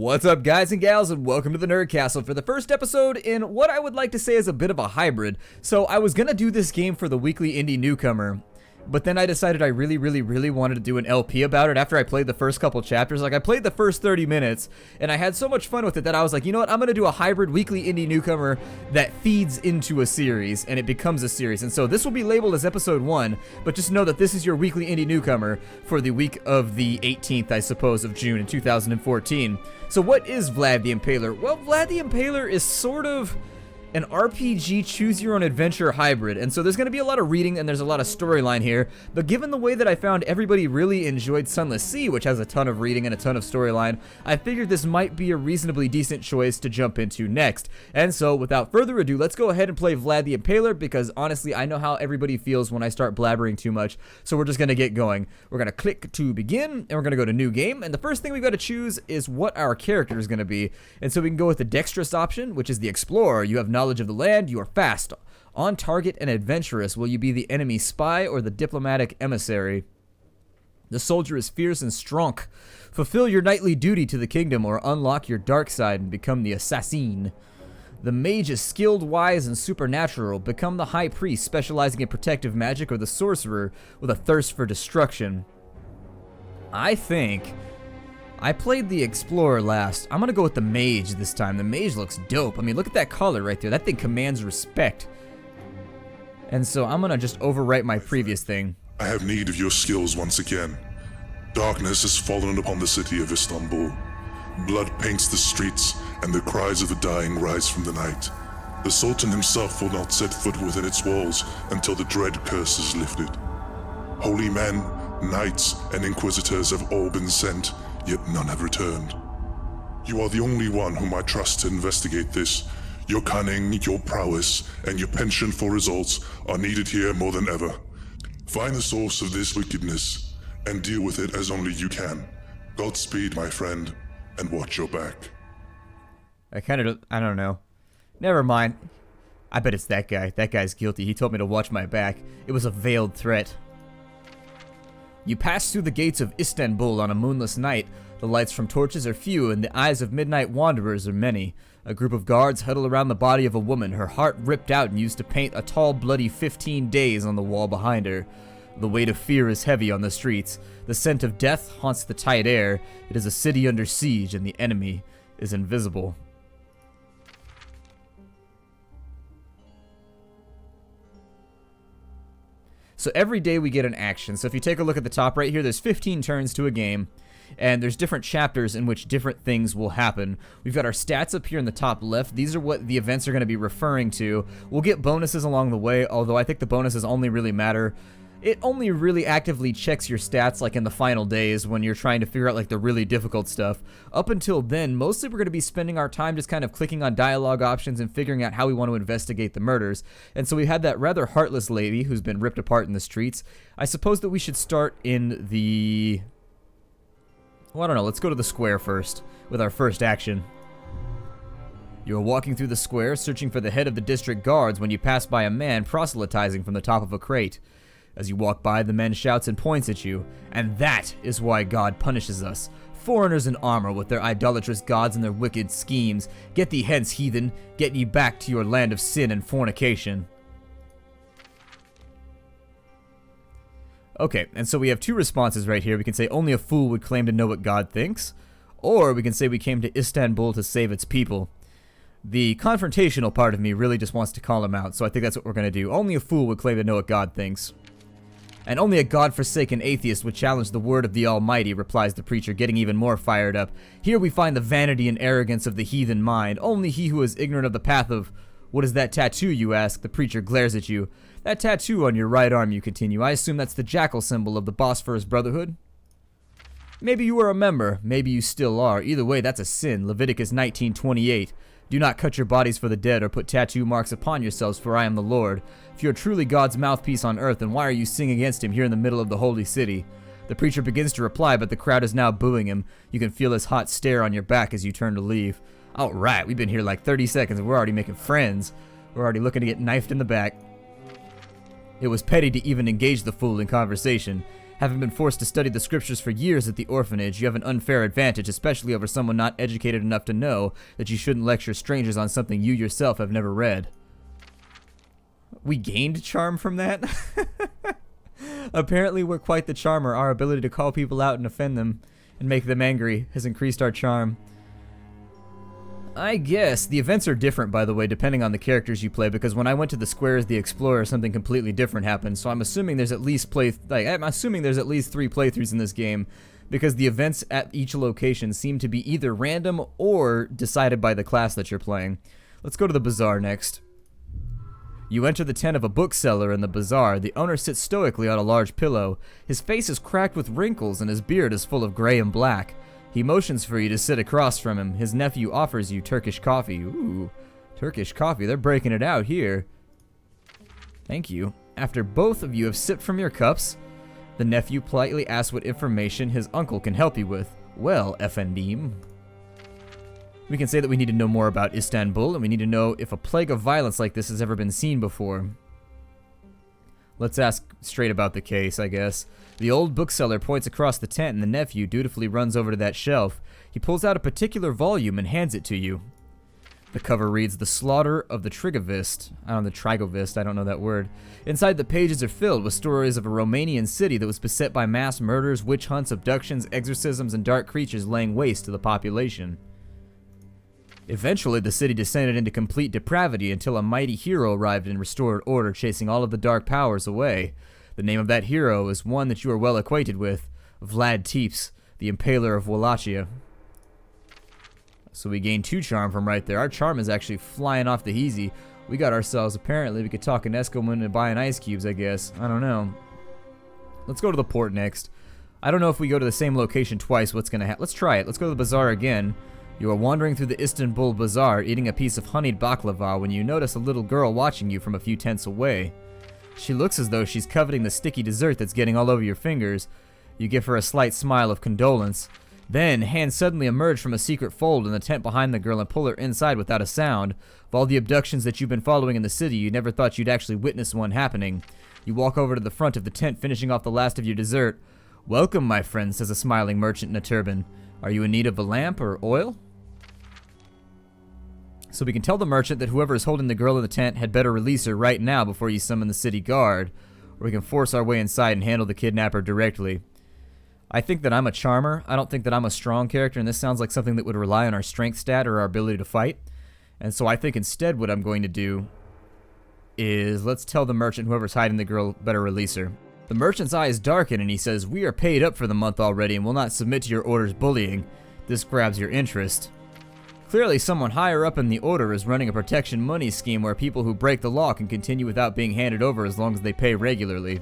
What's up, guys and gals, and welcome to the Nerd Castle for the first episode in what I would like to say is a bit of a hybrid. So I was gonna do this game for the weekly indie newcomer, but then I decided I really wanted to do an LP about it after I played the first couple chapters. Like, I played the first 30 minutes, and I had so much fun with it that I was like, you know what, I'm gonna do a hybrid weekly indie newcomer that feeds into a series, and it becomes a series. And so this will be labeled as episode 1, but just know that this is your weekly indie newcomer for the week of the 18th, I suppose, of June in 2014. So what is Vlad the Impaler? Well, Vlad the Impaler is sort of an RPG choose-your-own-adventure hybrid, and so there's going to be a lot of reading and there's a lot of storyline here, but given the way that I found everybody really enjoyed Sunless Sea, which has a ton of reading and a ton of storyline, I figured this might be a reasonably decent choice to jump into next. And so, without further ado, let's go ahead and play Vlad the Impaler, because honestly, I know how everybody feels when I start blabbering too much, so we're just going to get going. We're going to click to begin, and we're going to go to New Game, and the first thing we've got to choose is what our character is going to be, and so we can go with the Dexterous option, which is the Explorer. You have knowledge of the land, you are fast, on target, and adventurous. Will you be the enemy spy or the diplomatic emissary? The Soldier is fierce and strong. Fulfill your knightly duty to the kingdom or unlock your dark side and become the assassin. The Mage is skilled, wise, and supernatural. Become the High Priest, specializing in protective magic, or the Sorcerer with a thirst for destruction. I think I played the Explorer last. I'm gonna go with the Mage this time. The Mage looks dope. I mean, look at that color right there. That thing commands respect. And so I'm gonna just overwrite my previous thing. I have need of your skills once again. Darkness has fallen upon the city of Istanbul. Blood paints the streets, and the cries of the dying rise from the night. The Sultan himself will not set foot within its walls until the dread curse is lifted. Holy men, knights, and inquisitors have all been sent, yet none have returned. You are the only one whom I trust to investigate this. Your cunning, your prowess, and your penchant for results are needed here more than ever. Find the source of this wickedness, and deal with it as only you can. Godspeed, my friend, and watch your back. I don't know. Never mind. I bet it's that guy. That guy's guilty. He told me to watch my back. It was a veiled threat. You pass through the gates of Istanbul on a moonless night. The lights from torches are few, and the eyes of midnight wanderers are many. A group of guards huddle around the body of a woman, her heart ripped out and used to paint a tall, bloody 15 days on the wall behind her. The weight of fear is heavy on the streets. The scent of death haunts the tight air. It is a city under siege, and the enemy is invisible. So every day we get an action. So if you take a look at the top right here, there's 15 turns to a game, and there's different chapters in which different things will happen. We've got our stats up here in the top left. These are what the events are going to be referring to. We'll get bonuses along the way, although I think the bonuses only really matter. It only really actively checks your stats like in the final days when you're trying to figure out like the really difficult stuff. Up until then, mostly we're going to be spending our time just kind of clicking on dialogue options and figuring out how we want to investigate the murders. And so we had that rather heartless lady who's been ripped apart in the streets. I suppose that we should start in the... well, I don't know. Let's go to the square first with our first action. You are walking through the square searching for the head of the district guards when you pass by a man proselytizing from the top of a crate. As you walk by, the man shouts and points at you, and that is why God punishes us. Foreigners in armor with their idolatrous gods and their wicked schemes. Get thee hence, heathen. Get ye back to your land of sin and fornication. Okay, and so we have two responses right here. We can say only a fool would claim to know what God thinks, or we can say we came to Istanbul to save its people. The confrontational part of me really just wants to call him out, so I think that's what we're going to do. Only a fool would claim to know what God thinks. And only a God-forsaken atheist would challenge the word of the Almighty, replies the preacher, getting even more fired up. Here we find the vanity and arrogance of the heathen mind. Only he who is ignorant of the path of... What is that tattoo, you ask? The preacher glares at you. That tattoo on your right arm, you continue. I assume that's the jackal symbol of the Bosphorus Brotherhood? Maybe you were a member. Maybe you still are. Either way, that's a sin. Leviticus 19:28. Do not cut your bodies for the dead or put tattoo marks upon yourselves, for I am the Lord. If you are truly God's mouthpiece on earth, then why are you singing against him here in the middle of the holy city? The preacher begins to reply, but the crowd is now booing him. You can feel his hot stare on your back as you turn to leave. Alright, we've been here like 30 seconds and we're already making friends. We're already looking to get knifed in the back. It was petty to even engage the fool in conversation. Having been forced to study the scriptures for years at the orphanage, you have an unfair advantage, especially over someone not educated enough to know that you shouldn't lecture strangers on something you yourself have never read. We gained charm from that? Apparently we're quite the charmer. Our ability to call people out and offend them and make them angry has increased our charm. I guess. The events are different, by the way, depending on the characters you play, because when I went to the Square as the Explorer, something completely different happened. So I'm assuming there's at least 3 playthroughs in this game, because the events at each location seem to be either random or decided by the class that you're playing. Let's go to the bazaar next. You enter the tent of a bookseller in the bazaar. The owner sits stoically on a large pillow. His face is cracked with wrinkles and his beard is full of gray and black. He motions for you to sit across from him. His nephew offers you Turkish coffee. Ooh, Turkish coffee. They're breaking it out here. Thank you. After both of you have sipped from your cups, the nephew politely asks what information his uncle can help you with. Well, Efendim. We can say that we need to know more about Istanbul, and we need to know if a plague of violence like this has ever been seen before. Let's ask straight about the case, I guess. The old bookseller points across the tent, and the nephew dutifully runs over to that shelf. He pulls out a particular volume and hands it to you. The cover reads, The Slaughter of the Trigovist. I don't know that word. Inside, the pages are filled with stories of a Romanian city that was beset by mass murders, witch hunts, abductions, exorcisms, and dark creatures laying waste to the population. Eventually, the city descended into complete depravity until a mighty hero arrived and restored order, chasing all of the dark powers away. The name of that hero is one that you are well acquainted with, Vlad the Impaler of Wallachia. So we gained 2 charm from right there. Our charm is actually flying off the easy. We got ourselves, apparently, we could talk an Eskimo into buying ice cubes, I guess. I don't know. Let's go to the port next. I don't know if we go to the same location twice, what's going to happen. Let's try it. Let's go to the bazaar again. You are wandering through the Istanbul bazaar, eating a piece of honeyed baklava when you notice a little girl watching you from a few tents away. She looks as though she's coveting the sticky dessert that's getting all over your fingers. You give her a slight smile of condolence. Then, hands suddenly emerge from a secret fold in the tent behind the girl and pull her inside without a sound. Of all the abductions that you've been following in the city, you never thought you'd actually witness one happening. You walk over to the front of the tent, finishing off the last of your dessert. Welcome, my friend, says a smiling merchant in a turban. Are you in need of a lamp or oil? So we can tell the merchant that whoever is holding the girl in the tent had better release her right now before you summon the city guard, or we can force our way inside and handle the kidnapper directly. I think that I'm a charmer. I don't think that I'm a strong character, and this sounds like something that would rely on our strength stat or our ability to fight. And so I think instead what I'm going to do is let's tell the merchant whoever's hiding the girl better release her. The merchant's eyes darken and he says, We are paid up for the month already and will not submit to your order's bullying. This grabs your interest. Clearly, someone higher up in the order is running a protection money scheme where people who break the law can continue without being handed over as long as they pay regularly.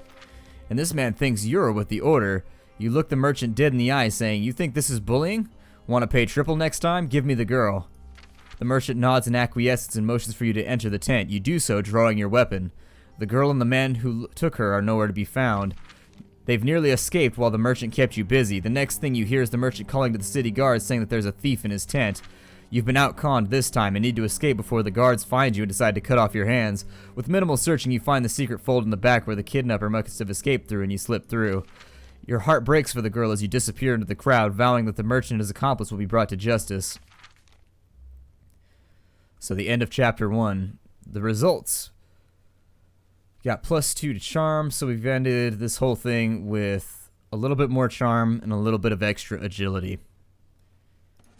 And this man thinks you're with the order. You look the merchant dead in the eye, saying, You think this is bullying? Want to pay triple next time? Give me the girl. The merchant nods in acquiescence and motions for you to enter the tent. You do so, drawing your weapon. The girl and the man who took her are nowhere to be found. They've nearly escaped while the merchant kept you busy. The next thing you hear is the merchant calling to the city guards saying that there's a thief in his tent. You've been outconned this time and need to escape before the guards find you and decide to cut off your hands. With minimal searching, you find the secret fold in the back where the kidnapper must have escaped through and you slip through. Your heart breaks for the girl as you disappear into the crowd, vowing that the merchant and his accomplice will be brought to justice. So the end of chapter 1. The results. Got +2 to charm, so we've ended this whole thing with a little bit more charm and a little bit of extra agility.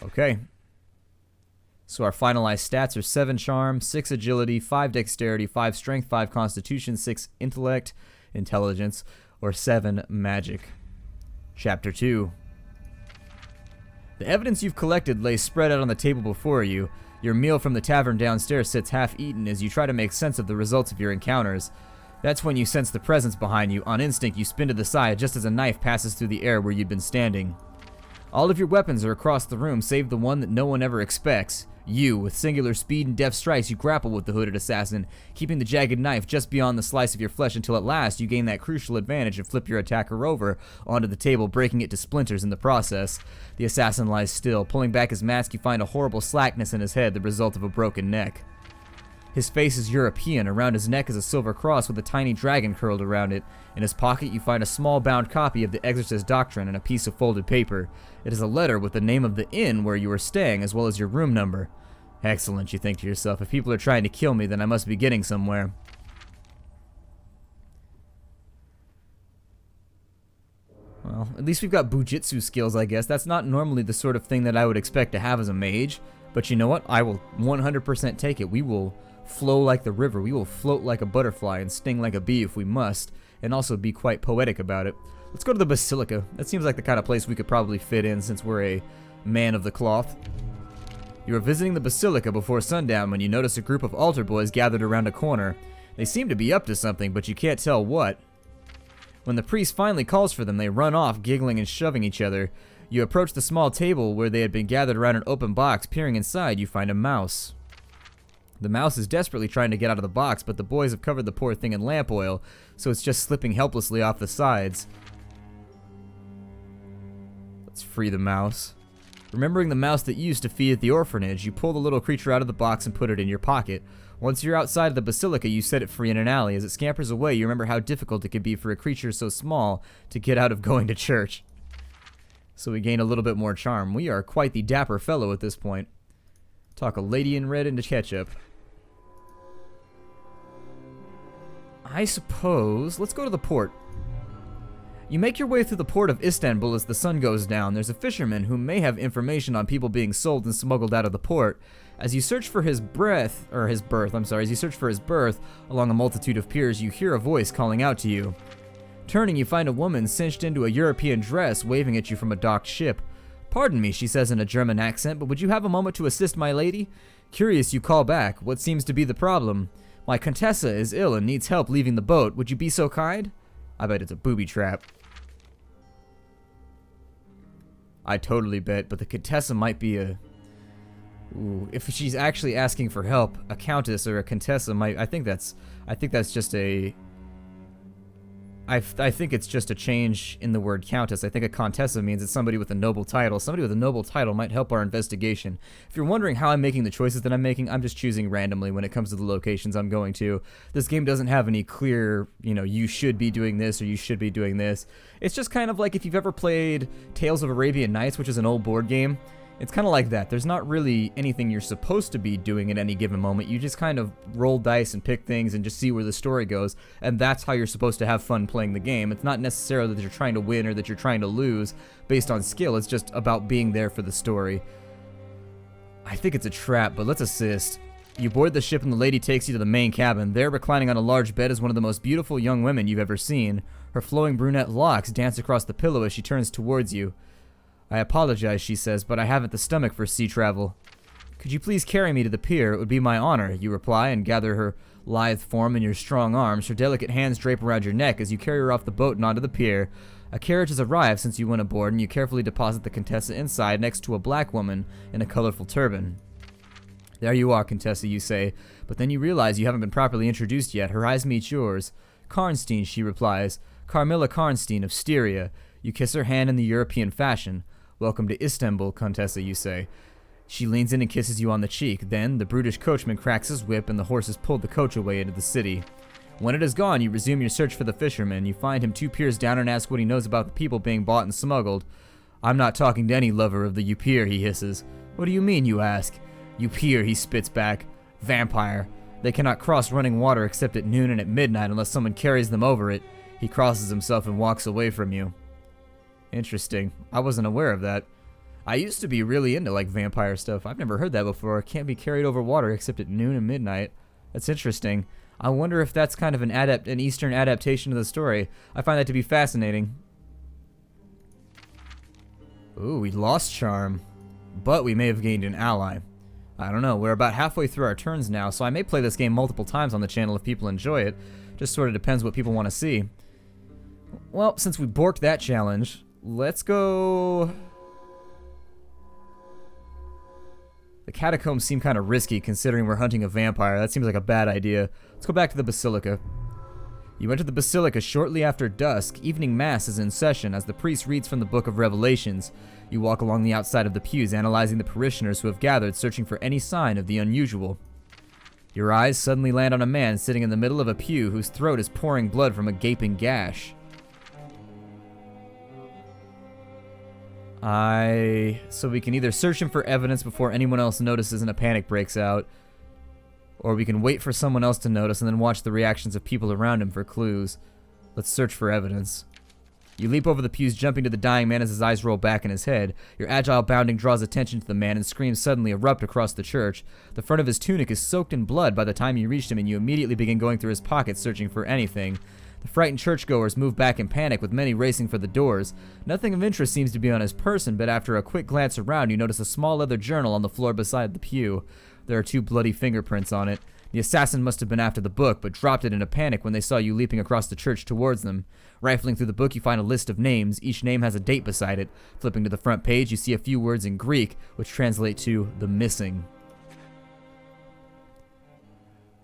Okay. So our finalized stats are 7 charm, 6 agility, 5 dexterity, 5 strength, 5 constitution, 6 intellect, intelligence, or 7 magic. Chapter 2. The evidence you've collected lays spread out on the table before you. Your meal from the tavern downstairs sits half-eaten as you try to make sense of the results of your encounters. That's when you sense the presence behind you. On instinct, you spin to the side just as a knife passes through the air where you'd been standing. All of your weapons are across the room, save the one that no one ever expects. You, with singular speed and deft strikes, you grapple with the hooded assassin, keeping the jagged knife just beyond the slice of your flesh until at last you gain that crucial advantage and flip your attacker over onto the table, breaking it to splinters in the process. The assassin lies still. Pulling back his mask, you find a horrible slackness in his head, the result of a broken neck. His face is European. Around his neck is a silver cross with a tiny dragon curled around it. In his pocket, you find a small bound copy of the Exorcist Doctrine and a piece of folded paper. It is a letter with the name of the inn where you are staying, as well as your room number. Excellent, you think to yourself. If people are trying to kill me, then I must be getting somewhere. Well, at least we've got Bujitsu skills, I guess. That's not normally the sort of thing that I would expect to have as a mage. But you know what? I will 100% take it. We will flow like the river. We will float like a butterfly and sting like a bee if we must, and also be quite poetic about it. Let's go to the Basilica. That seems like the kind of place we could probably fit in since we're a man of the cloth. You are visiting the Basilica before sundown when you notice a group of altar boys gathered around a corner. They seem to be up to something, but you can't tell what. When the priest finally calls for them, they run off, giggling and shoving each other. You approach the small table where they had been gathered around an open box. Peering inside, you find a mouse. The mouse is desperately trying to get out of the box, but the boys have covered the poor thing in lamp oil, so it's just slipping helplessly off the sides. Let's free the mouse. Remembering the mouse that you used to feed at the orphanage, you pull the little creature out of the box and put it in your pocket. Once you're outside of the Basilica, you set it free in an alley. As it scampers away, you remember how difficult it could be for a creature so small to get out of going to church. So we gain a little bit more charm. We are quite the dapper fellow at this point. Talk a lady in red into ketchup. I suppose... Let's go to the port. You make your way through the port of Istanbul as the sun goes down. There's a fisherman who may have information on people being sold and smuggled out of the port. As you search for his berth along a multitude of piers, you hear a voice calling out to you. Turning, you find a woman cinched into a European dress waving at you from a docked ship. Pardon me, she says in a German accent, but would you have a moment to assist my lady? Curious, you call back. What seems to be the problem? My Contessa is ill and needs help leaving the boat. Would you be so kind? I bet it's a booby trap. I totally bet, but the Contessa might be a... Ooh, if she's actually asking for help, a countess or a Contessa might... I think that's just a... I think it's just a change in the word countess. I think a contessa means it's somebody with a noble title. Somebody with a noble title might help our investigation. If you're wondering how I'm making the choices that I'm making, I'm just choosing randomly when it comes to the locations I'm going to. This game doesn't have any clear, you should be doing this or you should be doing this. It's just kind of like if you've ever played Tales of Arabian Nights, which is an old board game. It's kind of like that. There's not really anything you're supposed to be doing at any given moment. You just kind of roll dice and pick things and just see where the story goes, and that's how you're supposed to have fun playing the game. It's not necessarily that you're trying to win or that you're trying to lose based on skill. It's just about being there for the story. I think it's a trap, but let's assist. You board the ship and the lady takes you to the main cabin. There, reclining on a large bed, is one of the most beautiful young women you've ever seen. Her flowing brunette locks dance across the pillow as she turns towards you. I apologize, she says, but I haven't the stomach for sea travel. Could you please carry me to the pier? It would be my honor, you reply, and gather her lithe form in your strong arms. Her delicate hands drape around your neck as you carry her off the boat and onto the pier. A carriage has arrived since you went aboard, and you carefully deposit the Contessa inside next to a black woman in a colorful turban. There you are, Contessa, you say, but then you realize you haven't been properly introduced yet. Her eyes meet yours. Karnstein, she replies. Carmilla Karnstein of Styria. You kiss her hand in the European fashion. Welcome to Istanbul, Contessa, you say. She leans in and kisses you on the cheek. Then, the brutish coachman cracks his whip and the horses pull the coach away into the city. When it is gone, you resume your search for the fisherman. You find him 2 piers down and ask what he knows about the people being bought and smuggled. I'm not talking to any lover of the Upir, he hisses. What do you mean, you ask? Upir, he spits back. Vampire. They cannot cross running water except at noon and at midnight unless someone carries them over it. He crosses himself and walks away from you. Interesting. I wasn't aware of that. I used to be really into vampire stuff. I've never heard that before. Can't be carried over water except at noon and midnight. That's interesting. I wonder if that's kind of an Eastern adaptation of the story. I find that to be fascinating. Ooh, we lost charm. But we may have gained an ally. I don't know. We're about halfway through our turns now, so I may play this game multiple times on the channel if people enjoy it. Just sort of depends what people want to see. Well, since we borked that challenge, let's go... The catacombs seem kind of risky considering we're hunting a vampire. That seems like a bad idea. Let's go back to the Basilica. You enter the Basilica shortly after dusk. Evening Mass is in session as the priest reads from the Book of Revelations. You walk along the outside of the pews, analyzing the parishioners who have gathered, searching for any sign of the unusual. Your eyes suddenly land on a man sitting in the middle of a pew whose throat is pouring blood from a gaping gash. So we can either search him for evidence before anyone else notices and a panic breaks out, or we can wait for someone else to notice and then watch the reactions of people around him for clues. Let's search for evidence. You leap over the pews, jumping to the dying man as his eyes roll back in his head. Your agile bounding draws attention to the man, and screams suddenly erupt across the church. The front of his tunic is soaked in blood by the time you reach him, and you immediately begin going through his pockets searching for anything. The frightened churchgoers move back in panic, with many racing for the doors. Nothing of interest seems to be on his person, but after a quick glance around, you notice a small leather journal on the floor beside the pew. There are 2 bloody fingerprints on it. The assassin must have been after the book, but dropped it in a panic when they saw you leaping across the church towards them. Rifling through the book, you find a list of names. Each name has a date beside it. Flipping to the front page, you see a few words in Greek, which translate to the missing.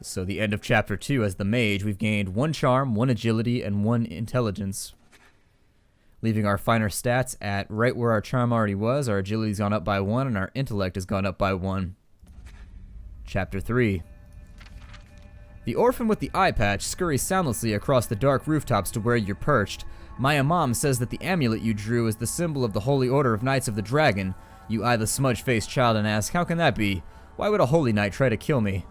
So the end of chapter 2 as the mage, we've gained 1 charm, 1 agility, and 1 intelligence. Leaving our finer stats at right where our charm already was. Our agility's gone up by 1, and our intellect has gone up by 1. Chapter 3. The orphan with the eye patch scurries soundlessly across the dark rooftops to where you're perched. Maya Mom says that the amulet you drew is the symbol of the Holy Order of Knights of the Dragon. You eye the smudge-faced child and ask, how can that be? Why would a holy knight try to kill me?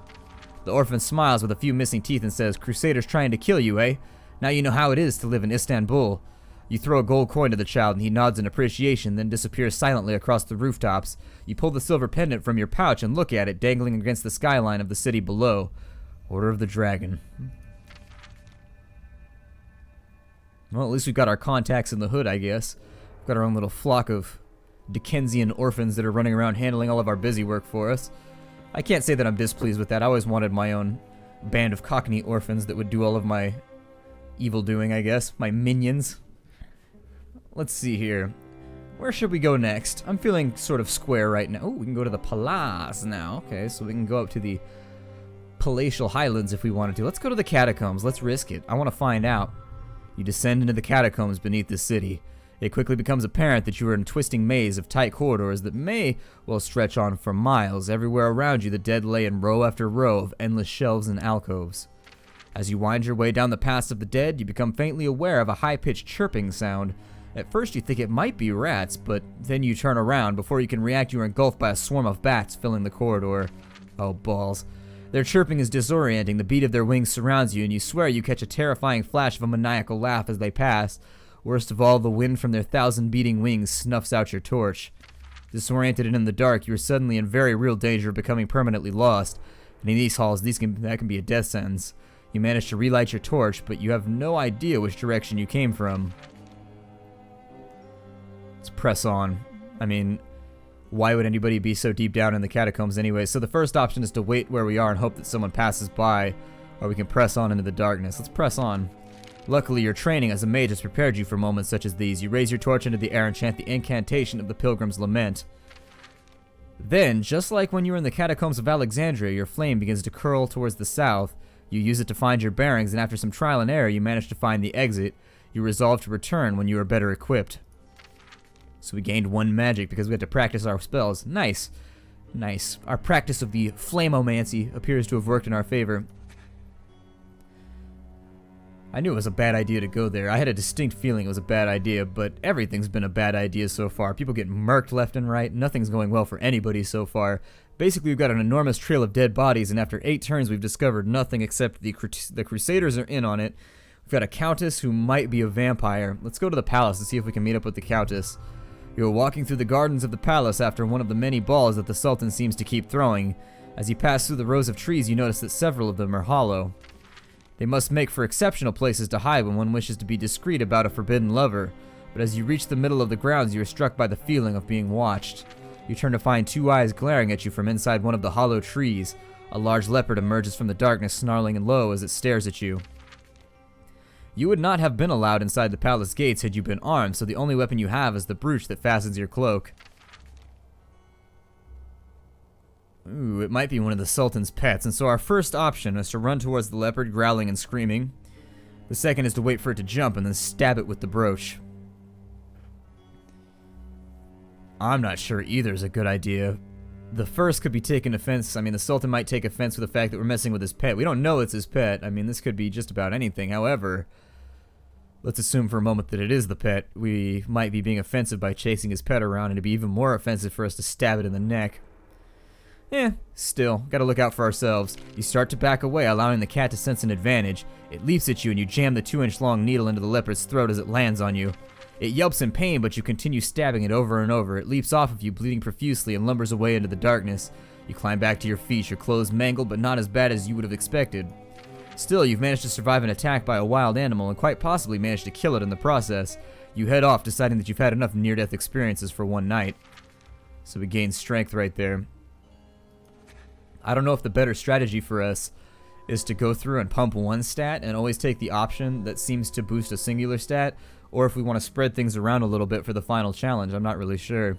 The orphan smiles with a few missing teeth and says, Crusaders trying to kill you, eh? Now you know how it is to live in Istanbul. You throw a gold coin to the child and he nods in appreciation, then disappears silently across the rooftops. You pull the silver pendant from your pouch and look at it dangling against the skyline of the city below. Order of the Dragon. Well, at least we've got our contacts in the hood, I guess. We've got our own little flock of Dickensian orphans that are running around handling all of our busy work for us. I can't say that I'm displeased with that. I always wanted my own band of Cockney orphans that would do all of my evil doing, I guess. My minions. Let's see here. Where should we go next? I'm feeling sort of square right now. Oh, we can go to the Palace now. Okay, so we can go up to the palatial highlands if we wanted to. Let's go to the catacombs. Let's risk it. I want to find out. You descend into the catacombs beneath the city. It quickly becomes apparent that you are in a twisting maze of tight corridors that may well stretch on for miles. Everywhere around you, the dead lay in row after row of endless shelves and alcoves. As you wind your way down the paths of the dead, you become faintly aware of a high-pitched chirping sound. At first you think it might be rats, but then you turn around. Before you can react, you are engulfed by a swarm of bats filling the corridor. Oh, balls. Their chirping is disorienting. The beat of their wings surrounds you, and you swear you catch a terrifying flash of a maniacal laugh as they pass. Worst of all, the wind from their 1,000 beating wings snuffs out your torch. Disoriented and in the dark, you are suddenly in very real danger of becoming permanently lost. And in these halls, that can be a death sentence. You manage to relight your torch, but you have no idea which direction you came from. Let's press on. I mean, why would anybody be so deep down in the catacombs anyway? So the first option is to wait where we are and hope that someone passes by, or we can press on into the darkness. Let's press on. Luckily, your training as a mage has prepared you for moments such as these. You raise your torch into the air and chant the incantation of the Pilgrim's Lament. Then, just like when you were in the catacombs of Alexandria, your flame begins to curl towards the south. You use it to find your bearings, and after some trial and error, you manage to find the exit. You resolve to return when you are better equipped. So we gained 1 magic because we had to practice our spells. Nice. Nice. Our practice of the flameomancy appears to have worked in our favor. I knew it was a bad idea to go there. I had a distinct feeling it was a bad idea, but everything's been a bad idea so far. People get murked left and right. Nothing's going well for anybody so far. Basically, we've got an enormous trail of dead bodies, and after 8 turns, we've discovered nothing except the Crusaders are in on it. We've got a Countess who might be a vampire. Let's go to the palace and see if we can meet up with the Countess. You are walking through the gardens of the palace after one of the many balls that the Sultan seems to keep throwing. As you pass through the rows of trees, you notice that several of them are hollow. They must make for exceptional places to hide when one wishes to be discreet about a forbidden lover, but as you reach the middle of the grounds, you are struck by the feeling of being watched. You turn to find 2 eyes glaring at you from inside one of the hollow trees. A large leopard emerges from the darkness, snarling low as it stares at you. You would not have been allowed inside the palace gates had you been armed, so the only weapon you have is the brooch that fastens your cloak. Ooh, it might be one of the Sultan's pets, and so our first option is to run towards the leopard, growling and screaming. The second is to wait for it to jump and then stab it with the brooch. I'm not sure either is a good idea. The first could be taking offense. I mean, the Sultan might take offense with the fact that we're messing with his pet. We don't know it's his pet. I mean, this could be just about anything. However, let's assume for a moment that it is the pet. We might be being offensive by chasing his pet around, and it'd be even more offensive for us to stab it in the neck. Still, gotta look out for ourselves. You start to back away, allowing the cat to sense an advantage. It leaps at you, and you jam the 2-inch long needle into the leopard's throat as it lands on you. It yelps in pain, but you continue stabbing it over and over. It leaps off of you, bleeding profusely, and lumbers away into the darkness. You climb back to your feet, your clothes mangled, but not as bad as you would have expected. Still, you've managed to survive an attack by a wild animal, and quite possibly managed to kill it in the process. You head off, deciding that you've had enough near-death experiences for one night. So we gain strength right there. I don't know if the better strategy for us is to go through and pump one stat and always take the option that seems to boost a singular stat, or if we want to spread things around a little bit for the final challenge. I'm not really sure.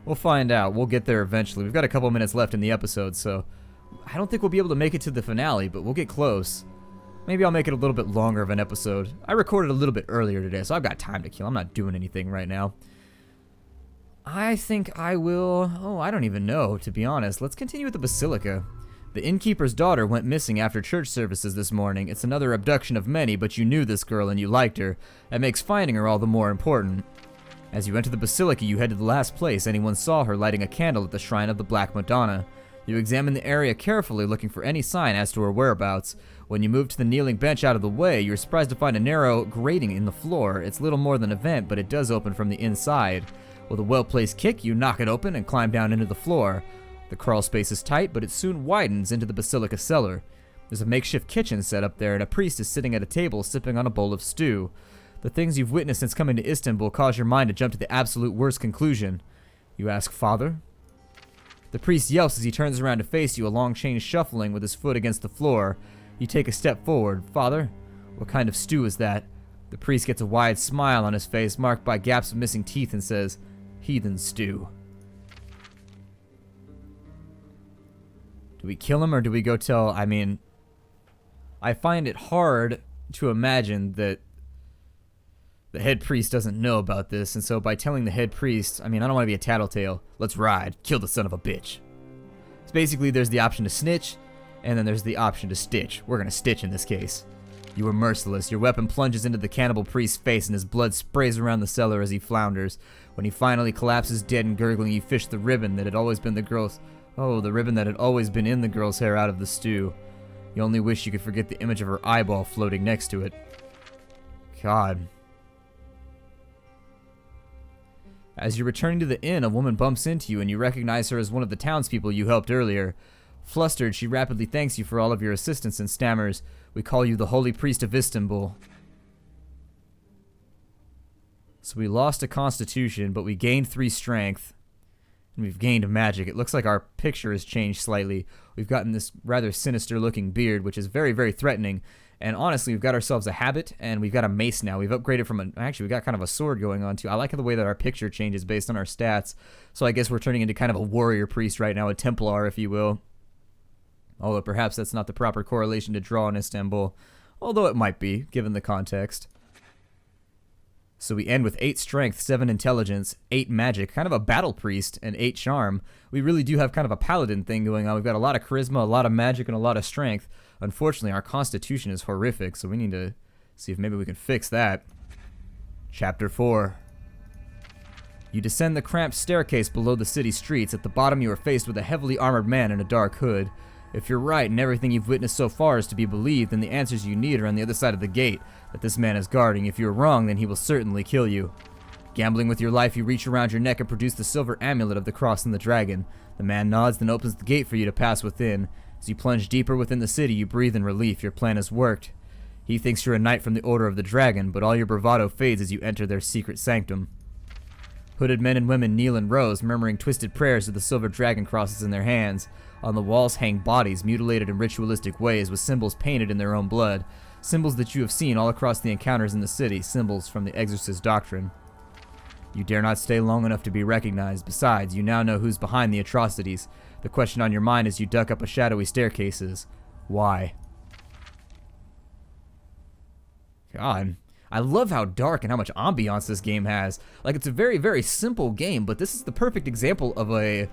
We'll find out. We'll get there eventually. We've got a couple minutes left in the episode, so I don't think we'll be able to make it to the finale, but we'll get close. Maybe I'll make it a little bit longer of an episode. I recorded a little bit earlier today, so I've got time to kill. I'm not doing anything right now. I think I will... Oh, I don't even know, to be honest. Let's continue with the Basilica. The innkeeper's daughter went missing after church services this morning. It's another abduction of many, but you knew this girl and you liked her. That makes finding her all the more important. As you enter the Basilica, you head to the last place anyone saw her lighting a candle at the shrine of the Black Madonna. You examine the area carefully, looking for any sign as to her whereabouts. When you move to the kneeling bench out of the way, you're surprised to find a narrow grating in the floor. It's little more than a vent, but it does open from the inside. With a well-placed kick, you knock it open and climb down into the floor. The crawl space is tight, but it soon widens into the Basilica cellar. There's a makeshift kitchen set up there, and a priest is sitting at a table sipping on a bowl of stew. The things you've witnessed since coming to Istanbul cause your mind to jump to the absolute worst conclusion. You ask, "Father?" The priest yelps as he turns around to face you, a long chain shuffling with his foot against the floor. You take a step forward. "Father, what kind of stew is that?" The priest gets a wide smile on his face, marked by gaps of missing teeth, and says, "Heathen stew." Do we kill him or do we go tell... I mean, I find it hard to imagine that the head priest doesn't know about this, and so by telling the head priest, I mean, I don't want to be a tattletale. Let's ride. Kill the son of a bitch. So basically, there's the option to snitch, and then there's the option to stitch. We're going to stitch in this case. You are merciless. Your weapon plunges into the cannibal priest's face, and his blood sprays around the cellar as he flounders. When he finally collapses dead and gurgling, you fish the ribbon that had always been the girl's... Oh, the ribbon that had always been in the girl's hair out of the stew. You only wish you could forget the image of her eyeball floating next to it. God. As you're returning to the inn, a woman bumps into you, and you recognize her as one of the townspeople you helped earlier. Flustered, she rapidly thanks you for all of your assistance and stammers, "We call you the Holy Priest of Istanbul." So we lost a constitution, but we gained 3 strength. And we've gained magic. It looks like our picture has changed slightly. We've gotten this rather sinister looking beard, which is very, very threatening. And honestly, we've got ourselves a habit, and we've got a mace now. We've upgraded from a... Actually, we got kind of a sword going on, too. I like the way that our picture changes based on our stats. So I guess we're turning into kind of a warrior priest right now, a Templar, if you will. Although perhaps that's not the proper correlation to draw in Istanbul. Although it might be, given the context. So we end with 8 strength, 7 intelligence, 8 magic, kind of a battle priest, and 8 charm. We really do have kind of a paladin thing going on. We've got a lot of charisma, a lot of magic, and a lot of strength. Unfortunately, our constitution is horrific, so we need to see if maybe we can fix that. Chapter 4. You descend the cramped staircase below the city streets. At the bottom, you are faced with a heavily armored man in a dark hood. If you're right and everything you've witnessed so far is to be believed, then the answers you need are on the other side of the gate that this man is guarding. If you're wrong, then he will certainly kill you. Gambling with your life, you reach around your neck and produce the silver amulet of the cross and the dragon. The man nods, then opens the gate for you to pass within. As you plunge deeper within the city, you breathe in relief. Your plan has worked. He thinks you're a knight from the Order of the Dragon, but all your bravado fades as you enter their secret sanctum. Hooded men and women kneel in rows, murmuring twisted prayers with the silver dragon crosses in their hands. On the walls hang bodies mutilated in ritualistic ways with symbols painted in their own blood. Symbols that you have seen all across the encounters in the city, symbols from the exorcist doctrine. You dare not stay long enough to be recognized. Besides, you now know who's behind the atrocities. The question on your mind as you duck up a shadowy staircase is, why? God, I love how dark and how much ambiance this game has. Like, it's a very, very simple game, but this is the perfect example of a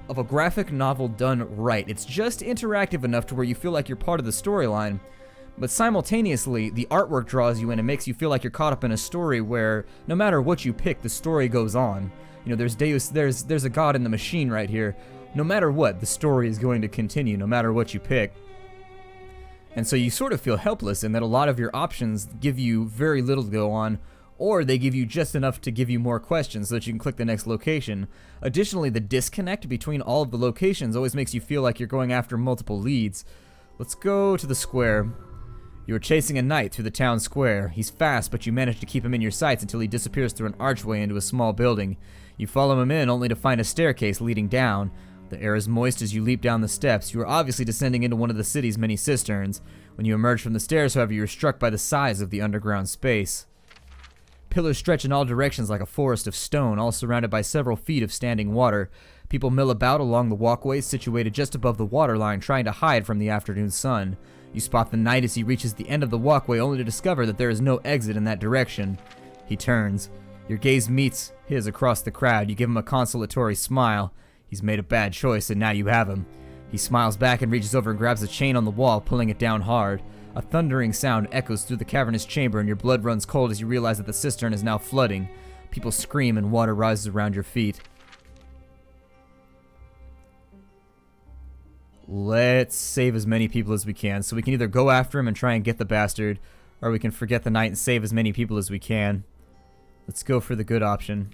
of a graphic novel done right. It's just interactive enough to where you feel like you're part of the storyline, but simultaneously, the artwork draws you in and makes you feel like you're caught up in a story where no matter what you pick, the story goes on. You know, there's a god in the machine right here. No matter what, the story is going to continue, no matter what you pick. And so you sort of feel helpless in that a lot of your options give you very little to go on, or they give you just enough to give you more questions so that you can click the next location. Additionally, the disconnect between all of the locations always makes you feel like you're going after multiple leads. Let's go to the square. You are chasing a knight through the town square. He's fast, but you manage to keep him in your sights until he disappears through an archway into a small building. You follow him in only to find a staircase leading down. The air is moist as you leap down the steps. You are obviously descending into one of the city's many cisterns. When you emerge from the stairs, however, you are struck by the size of the underground space. Pillars stretch in all directions like a forest of stone, all surrounded by several feet of standing water. People mill about along the walkways situated just above the waterline, trying to hide from the afternoon sun. You spot the knight as he reaches the end of the walkway, only to discover that there is no exit in that direction. He turns. Your gaze meets his across the crowd. You give him a consolatory smile. He's made a bad choice, and now you have him. He smiles back and reaches over and grabs a chain on the wall, pulling it down hard. A thundering sound echoes through the cavernous chamber, and your blood runs cold as you realize that the cistern is now flooding. People scream, and water rises around your feet. Let's save as many people as we can. So we can either go after him and try and get the bastard, or we can forget the knight and save as many people as we can. Let's go for the good option.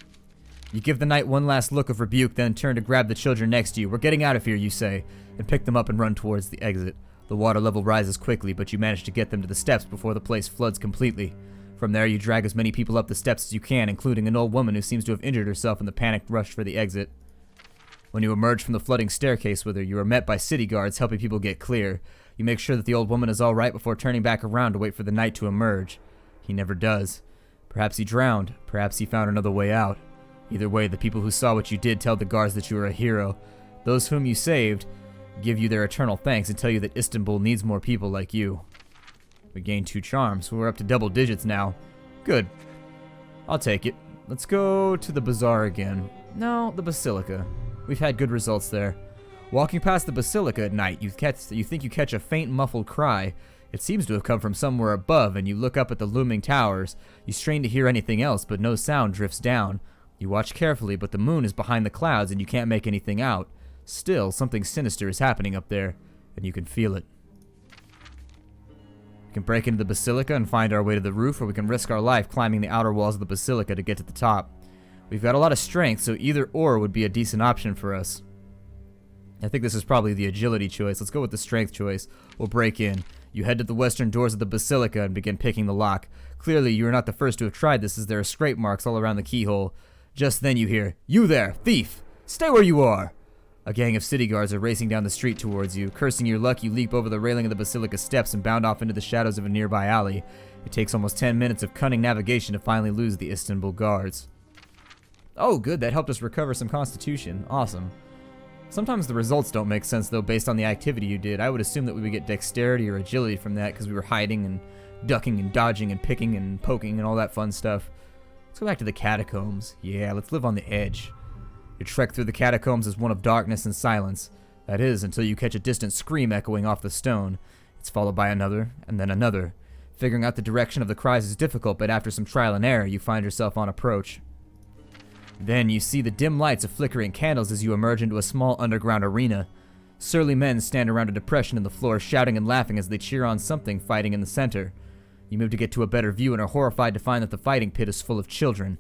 You give the knight one last look of rebuke, then turn to grab the children next to you. We're getting out of here, you say, and pick them up and run towards the exit. The water level rises quickly, but you manage to get them to the steps before the place floods completely. From there, you drag as many people up the steps as you can, including an old woman who seems to have injured herself in the panicked rush for the exit. When you emerge from the flooding staircase with her, you are met by city guards helping people get clear. You make sure that the old woman is all right before turning back around to wait for the knight to emerge. He never does. Perhaps he drowned. Perhaps he found another way out. Either way, the people who saw what you did tell the guards that you are a hero. Those whom you saved give you their eternal thanks and tell you that Istanbul needs more people like you. We gained 2 charms, so we're up to double digits now. Good. I'll take it. Let's go to the bazaar again. No, the basilica. We've had good results there. Walking past the basilica at night, you think you catch a faint muffled cry. It seems to have come from somewhere above, and you look up at the looming towers. You strain to hear anything else, but no sound drifts down. You watch carefully, but the moon is behind the clouds and you can't make anything out. Still, something sinister is happening up there, and you can feel it. We can break into the basilica and find our way to the roof, or we can risk our life climbing the outer walls of the basilica to get to the top. We've got a lot of strength, so either or would be a decent option for us. I think this is probably the agility choice. Let's go with the strength choice. We'll break in. You head to the western doors of the basilica and begin picking the lock. Clearly, you are not the first to have tried this, as there are scrape marks all around the keyhole. Just then you hear, "You there, thief! Stay where you are!" A gang of city guards are racing down the street towards you. Cursing your luck, you leap over the railing of the basilica steps and bound off into the shadows of a nearby alley. It takes almost 10 minutes of cunning navigation to finally lose the Istanbul guards. Oh, good, that helped us recover some constitution. Awesome. Sometimes the results don't make sense, though, based on the activity you did. I would assume that we would get dexterity or agility from that because we were hiding and ducking and dodging and picking and poking and all that fun stuff. Let's go back to the catacombs. Yeah, let's live on the edge. Your trek through the catacombs is one of darkness and silence. That is, until you catch a distant scream echoing off the stone. It's followed by another, and then another. Figuring out the direction of the cries is difficult, but after some trial and error, you find yourself on approach. Then you see the dim lights of flickering candles as you emerge into a small underground arena. Surly men stand around a depression in the floor, shouting and laughing as they cheer on something fighting in the center. You move to get to a better view and are horrified to find that the fighting pit is full of children.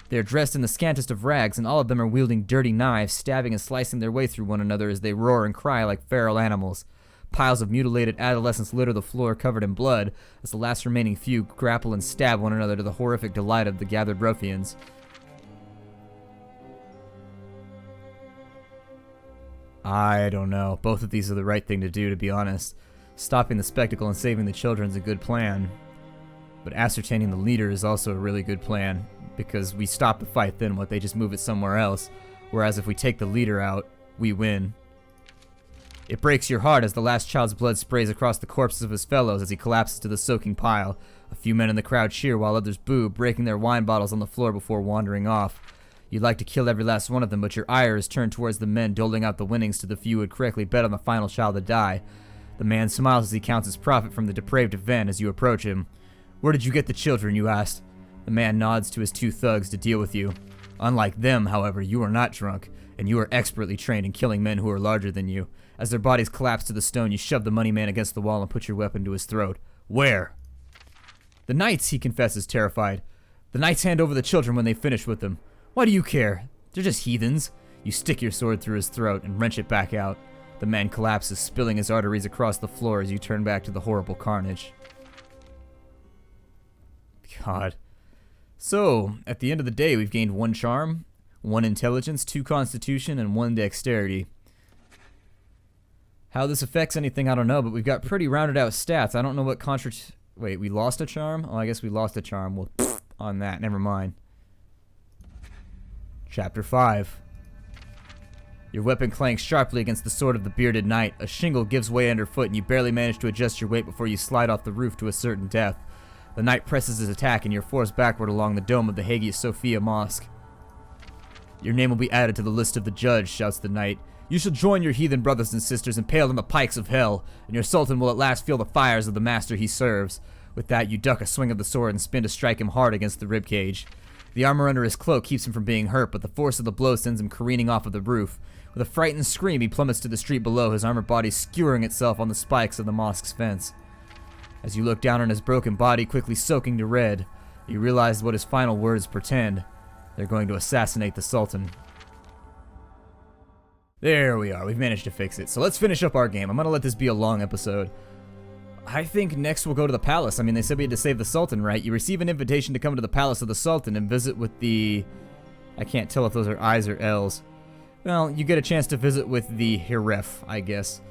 They are dressed in the scantest of rags, and all of them are wielding dirty knives, stabbing and slicing their way through one another as they roar and cry like feral animals. Piles of mutilated adolescents litter the floor covered in blood as the last remaining few grapple and stab one another to the horrific delight of the gathered ruffians. I don't know. Both of these are the right thing to do, to be honest. Stopping the spectacle and saving the children is a good plan. But ascertaining the leader is also a really good plan, because we stop the fight, then what? They just move it somewhere else. Whereas if we take the leader out, we win. It breaks your heart as the last child's blood sprays across the corpses of his fellows as he collapses to the soaking pile. A few men in the crowd cheer while others boo, breaking their wine bottles on the floor before wandering off. You'd like to kill every last one of them, but your ire is turned towards the men, doling out the winnings to the few who had correctly bet on the final child to die. The man smiles as he counts his profit from the depraved event as you approach him. Where did you get the children, you asked? The man nods to his 2 thugs to deal with you. Unlike them, however, you are not drunk, and you are expertly trained in killing men who are larger than you. As their bodies collapse to the stone, you shove the money man against the wall and put your weapon to his throat. Where? The knights, he confesses, terrified. The knights hand over the children when they finish with them. Why do you care? They're just heathens. You stick your sword through his throat and wrench it back out. The man collapses, spilling his arteries across the floor as you turn back to the horrible carnage. God. So, at the end of the day, we've gained 1 charm, 1 intelligence, 2 constitution, and 1 dexterity. How this affects anything, I don't know, but we've got pretty rounded out stats. I don't know what Wait, we lost a charm? Oh, I guess we lost a charm. Well, on that, never mind. Chapter 5. Your weapon clanks sharply against the sword of the bearded knight. A shingle gives way underfoot, and you barely manage to adjust your weight before you slide off the roof to a certain death. The knight presses his attack, and you're forced backward along the dome of the Hagia Sophia Mosque. Your name will be added to the list of the judge, shouts the knight. You shall join your heathen brothers and sisters impaled on the pikes of hell, and your sultan will at last feel the fires of the master he serves. With that, you duck a swing of the sword and spin to strike him hard against the ribcage. The armor under his cloak keeps him from being hurt, but the force of the blow sends him careening off of the roof. With a frightened scream, he plummets to the street below, his armored body skewering itself on the spikes of the mosque's fence. As you look down on his broken body, quickly soaking to red, you realize what his final words portend. They're going to assassinate the Sultan. There we are. We've managed to fix it. So let's finish up our game. I'm going to let this be a long episode. I think next we'll go to the palace. I mean, they said we had to save the Sultan, right? You receive an invitation to come to the palace of the Sultan and visit with the... I can't tell if those are I's or L's. Well, you get a chance to visit with the Hiref, I guess.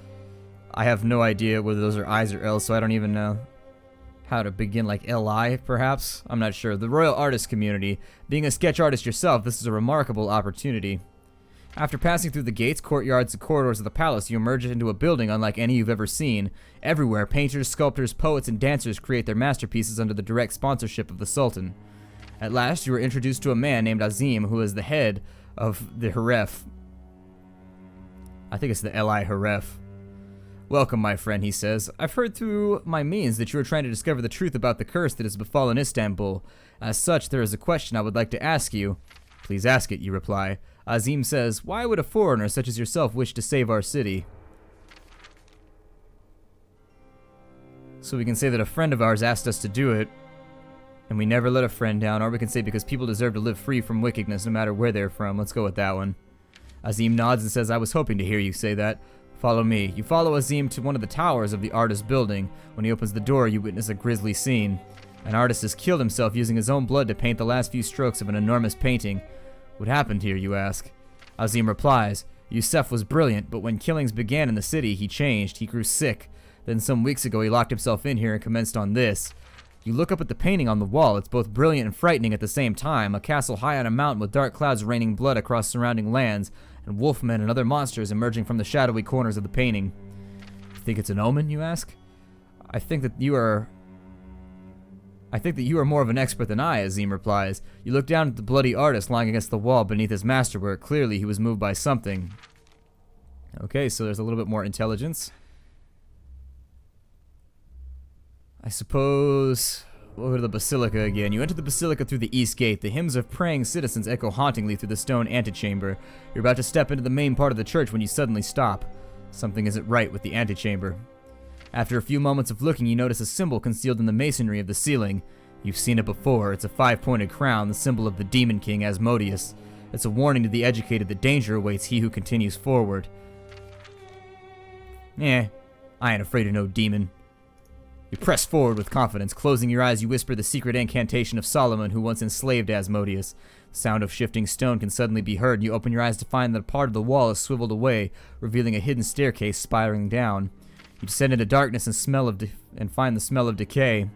I have no idea whether those are I's or L's, so I don't even know how to begin, like L-I, perhaps? I'm not sure. The Royal Artist Community. Being a sketch artist yourself, this is a remarkable opportunity. After passing through the gates, courtyards, and corridors of the palace, you emerge into a building unlike any you've ever seen. Everywhere, painters, sculptors, poets, and dancers create their masterpieces under the direct sponsorship of the Sultan. At last, you are introduced to a man named Azim, who is the head of the Hiref. I think it's the L.I. Hiref. Welcome, my friend, he says. I've heard through my means that you are trying to discover the truth about the curse that has befallen Istanbul. As such, there is a question I would like to ask you. Please ask it, you reply. Azim says, why would a foreigner such as yourself wish to save our city? So we can say that a friend of ours asked us to do it, and we never let a friend down, or we can say because people deserve to live free from wickedness no matter where they're from. Let's go with that one. Azim nods and says, I was hoping to hear you say that. Follow me. You follow Azim to one of the towers of the artist's building. When he opens the door, you witness a grisly scene. An artist has killed himself using his own blood to paint the last few strokes of an enormous painting. What happened here, you ask? Azim replies, Yusef was brilliant, but when killings began in the city, he changed. He grew sick. Then some weeks ago, he locked himself in here and commenced on this. You look up at the painting on the wall. It's both brilliant and frightening at the same time. A castle high on a mountain with dark clouds raining blood across surrounding lands, and wolfmen and other monsters emerging from the shadowy corners of the painting. You think it's an omen, you ask? I think that you are more of an expert than I, Azim replies. You look down at the bloody artist lying against the wall beneath his masterwork. Clearly, he was moved by something. Okay, so there's a little bit more intelligence. I suppose we'll go to the Basilica again. You enter the Basilica through the east gate. The hymns of praying citizens echo hauntingly through the stone antechamber. You're about to step into the main part of the church when you suddenly stop. Something isn't right with the antechamber. After a few moments of looking, you notice a symbol concealed in the masonry of the ceiling. You've seen it before. It's a 5-pointed crown, the symbol of the Demon King Asmodeus. It's a warning to the educated that danger awaits he who continues forward. I ain't afraid of no demon. You press forward with confidence. Closing your eyes, you whisper the secret incantation of Solomon, who once enslaved Asmodeus. The sound of shifting stone can suddenly be heard, and you open your eyes to find that a part of the wall is swiveled away, revealing a hidden staircase spiraling down. You descend into darkness and find the smell of decay.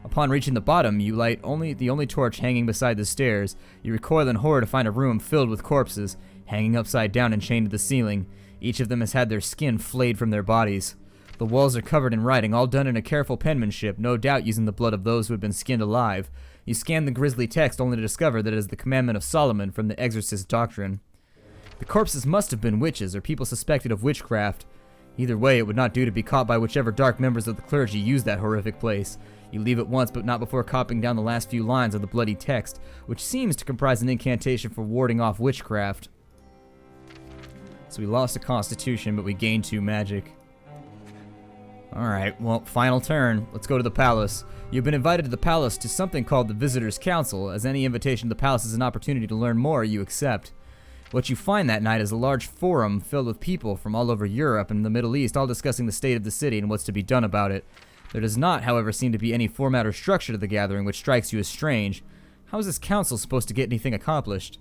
Upon reaching the bottom, you light the only torch hanging beside the stairs. You recoil in horror to find a room filled with corpses, hanging upside down and chained to the ceiling. Each of them has had their skin flayed from their bodies. The walls are covered in writing, all done in a careful penmanship, no doubt using the blood of those who had been skinned alive. You scan the grisly text only to discover that it is the commandment of Solomon from the exorcist doctrine. The corpses must have been witches, or people suspected of witchcraft. Either way, it would not do to be caught by whichever dark members of the clergy used that horrific place. You leave at once, but not before copying down the last few lines of the bloody text, which seems to comprise an incantation for warding off witchcraft. So we lost a constitution, but we gained 2 magic. Alright, well, final turn. Let's go to the palace. You've been invited to the palace to something called the Visitors' Council. As any invitation to the palace is an opportunity to learn more, you accept. What you find that night is a large forum filled with people from all over Europe and the Middle East, all discussing the state of the city and what's to be done about it. There does not, however, seem to be any format or structure to the gathering, which strikes you as strange. How is this council supposed to get anything accomplished?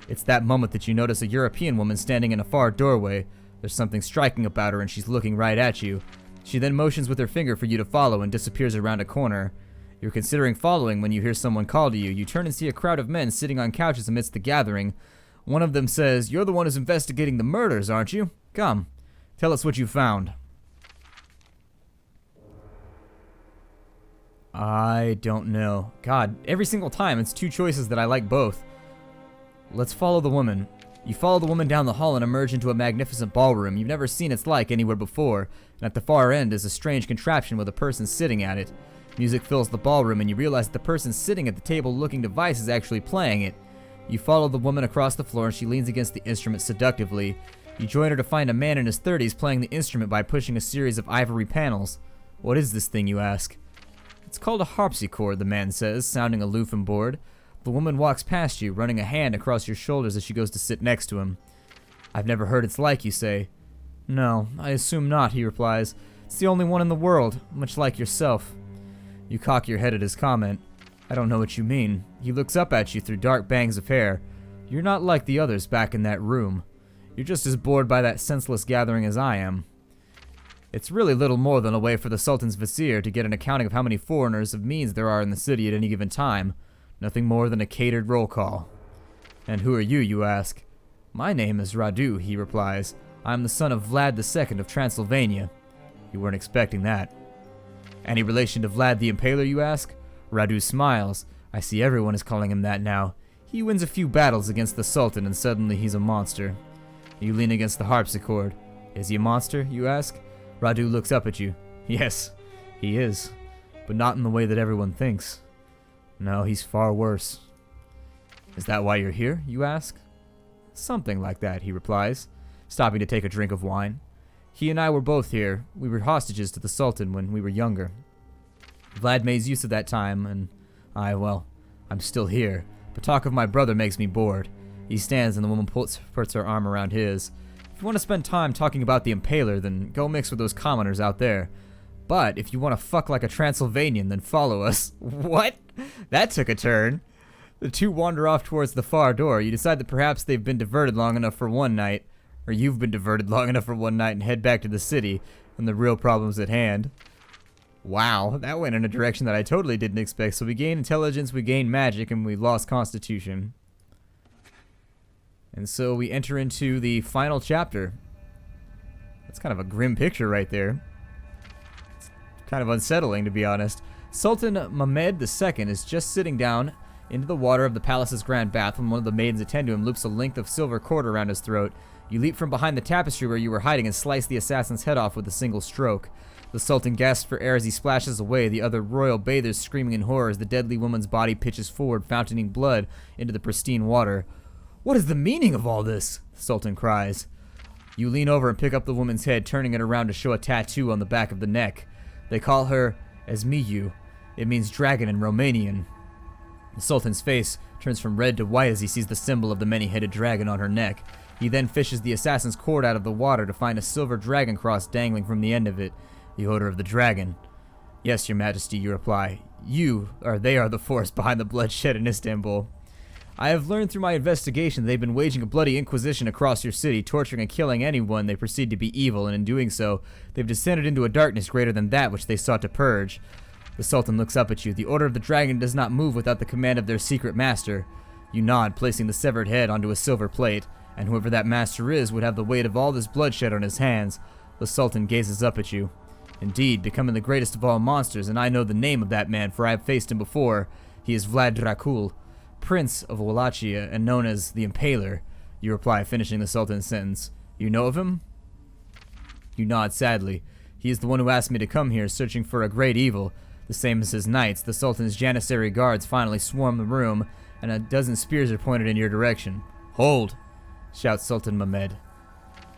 It's that moment that you notice a European woman standing in a far doorway. There's something striking about her, and she's looking right at you. She then motions with her finger for you to follow and disappears around a corner. You're considering following when you hear someone call to you. You turn and see a crowd of men sitting on couches amidst the gathering. One of them says, "You're the one who's investigating the murders, aren't you? Come, tell us what you found." I don't know. God, every single time it's 2 choices that I like both. Let's follow the woman. You follow the woman down the hall and emerge into a magnificent ballroom. You've never seen its like anywhere before, and at the far end is a strange contraption with a person sitting at it. Music fills the ballroom, and you realize that the person sitting at the table-looking device is actually playing it. You follow the woman across the floor, and she leans against the instrument seductively. You join her to find a man in his 30s playing the instrument by pushing a series of ivory panels. What is this thing, you ask? It's called a harpsichord, the man says, sounding aloof and bored. The woman walks past you, running a hand across your shoulders as she goes to sit next to him. I've never heard its like, you say. No, I assume not, he replies. It's the only one in the world, much like yourself. You cock your head at his comment. I don't know what you mean. He looks up at you through dark bangs of hair. You're not like the others back in that room. You're just as bored by that senseless gathering as I am. It's really little more than a way for the Sultan's vizier to get an accounting of how many foreigners of means there are in the city at any given time. Nothing more than a catered roll call. And who are you, you ask? My name is Radu, he replies. I am the son of Vlad II of Transylvania. You weren't expecting that. Any relation to Vlad the Impaler, you ask? Radu smiles. I see everyone is calling him that now. He wins a few battles against the Sultan and suddenly he's a monster. You lean against the harpsichord. Is he a monster, you ask? Radu looks up at you. Yes, he is. But not in the way that everyone thinks. No, he's far worse. Is that why you're here, you ask? Something like that, he replies, stopping to take a drink of wine. He and I were both here. We were hostages to the Sultan when we were younger. Vlad made use of that time, and I'm still here. But talk of my brother makes me bored. He stands and the woman puts her arm around his. If you want to spend time talking about the Impaler, then go mix with those commoners out there. But if you want to fuck like a Transylvanian, then follow us. What? That took a turn. The 2 wander off towards the far door. You decide that perhaps they've been diverted long enough for one night, or you've been diverted long enough for one night and head back to the city and the real problems at hand. Wow, that went in a direction that I totally didn't expect. So we gain intelligence, we gain magic, and we lost constitution. And so we enter into the final chapter. That's kind of a grim picture right there. It's kind of unsettling, to be honest. Sultan Mehmed II is just sitting down into the water of the palace's grand bath when one of the maidens attend to him loops a length of silver cord around his throat. You leap from behind the tapestry where you were hiding and slice the assassin's head off with a single stroke. The Sultan gasps for air as he splashes away, the other royal bathers screaming in horror as the deadly woman's body pitches forward, fountaining blood into the pristine water. What is the meaning of all this? The Sultan cries. You lean over and pick up the woman's head, turning it around to show a tattoo on the back of the neck. They call her Esmiyu. It means dragon in Romanian. The Sultan's face turns from red to white as he sees the symbol of the many-headed dragon on her neck. He then fishes the assassin's cord out of the water to find a silver dragon cross dangling from the end of it. The odor of the dragon. Yes, your majesty, you reply. They are the force behind the bloodshed in Istanbul. I have learned through my investigation that they've been waging a bloody inquisition across your city, torturing and killing anyone they perceive to be evil, and in doing so, they've descended into a darkness greater than that which they sought to purge. The Sultan looks up at you. The Order of the Dragon does not move without the command of their secret master. You nod, placing the severed head onto a silver plate, and whoever that master is would have the weight of all this bloodshed on his hands. The Sultan gazes up at you. Indeed, becoming the greatest of all monsters, and I know the name of that man, for I have faced him before. He is Vlad Dracul, Prince of Wallachia, and known as the Impaler. You reply, finishing the Sultan's sentence. You know of him? You nod sadly. He is the one who asked me to come here, searching for a great evil. The same as his knights, the Sultan's Janissary guards finally swarm the room, and a dozen spears are pointed in your direction. Hold! Shouts Sultan Mehmed.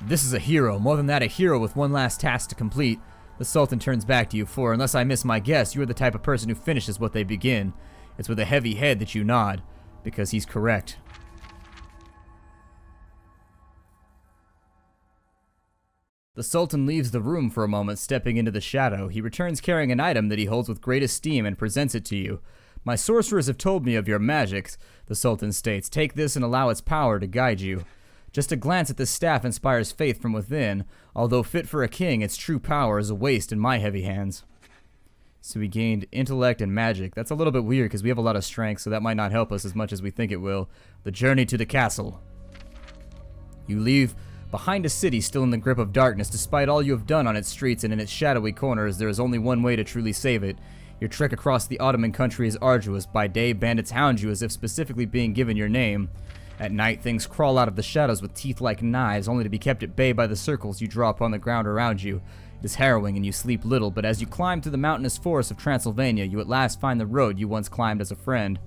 This is a hero, more than that, a hero with one last task to complete. The Sultan turns back to you, for, unless I miss my guess, you are the type of person who finishes what they begin. It's with a heavy head that you nod, because he's correct. The Sultan leaves the room for a moment, stepping into the shadow. He returns carrying an item that he holds with great esteem and presents it to you. My sorcerers have told me of your magics, the Sultan states. Take this and allow its power to guide you. Just a glance at this staff inspires faith from within. Although fit for a king, its true power is a waste in my heavy hands. So we gained intellect and magic. That's a little bit weird because we have a lot of strength, so that might not help us as much as we think it will. The journey to the castle. You leave behind a city still in the grip of darkness. Despite all you have done on its streets and in its shadowy corners, there is only one way to truly save it. Your trek across the Ottoman country is arduous. By day, bandits hound you as if specifically being given your name. At night, things crawl out of the shadows with teeth like knives, only to be kept at bay by the circles you draw upon the ground around you. It is harrowing and you sleep little, but as you climb through the mountainous forests of Transylvania, you at last find the road you once climbed as a friend.